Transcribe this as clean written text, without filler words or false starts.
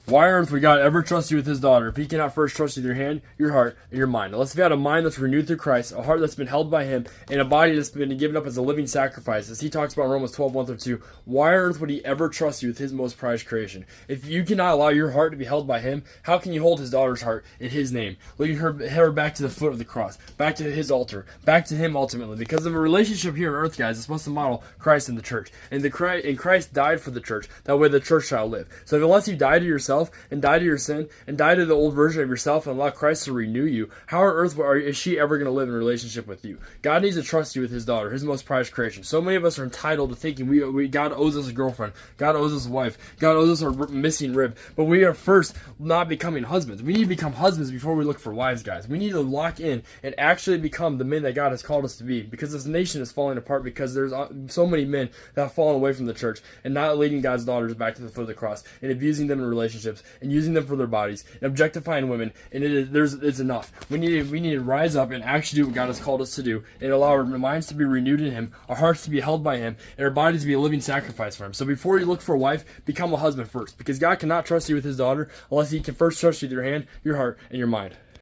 Why on earth would God ever trust you with his daughter if he cannot first trust you with your hand, your heart, and your mind? Unless you had a mind that's renewed through Christ, a heart that's been held by him, and a body that's been given up as a living sacrifice, as he talks about in Romans 12:1-2, why on earth would he ever trust you with his most prized creation? If you cannot allow your heart to be held by him, how can you hold his daughter's heart in his name, leading her back to the foot of the cross, back to his altar, back to him ultimately? Because of a relationship here on earth, guys, it's supposed to model Christ and the church. And Christ died for the church. That way the church shall live. So unless you die to yourself and die to your sin and die to the old version of yourself and allow Christ to renew you, how on earth is she ever going to live in a relationship with you? God needs to trust you with his daughter, his most prized creation. So many of us are entitled to thinking God owes us a girlfriend, God owes us a wife, God owes us a missing rib. But we are first not becoming husbands. We need to become husbands before we look for wives, guys. We need to lock in and actually become the men that God has called us to be, because this nation is falling apart because there's so many men that have fallen away from the church and not leading God's daughters back to the foot of the cross and abusing them in relationships and using them for their bodies and objectifying women. And it's enough. We need to rise up and actually do what God has called us to do and allow our minds to be renewed in him, our hearts to be held by him, and our bodies to be a living sacrifice for him. So before you look for a wife, become a husband first, because God cannot trust you with his daughter unless he can first trust you with your hand, your heart, and your mind.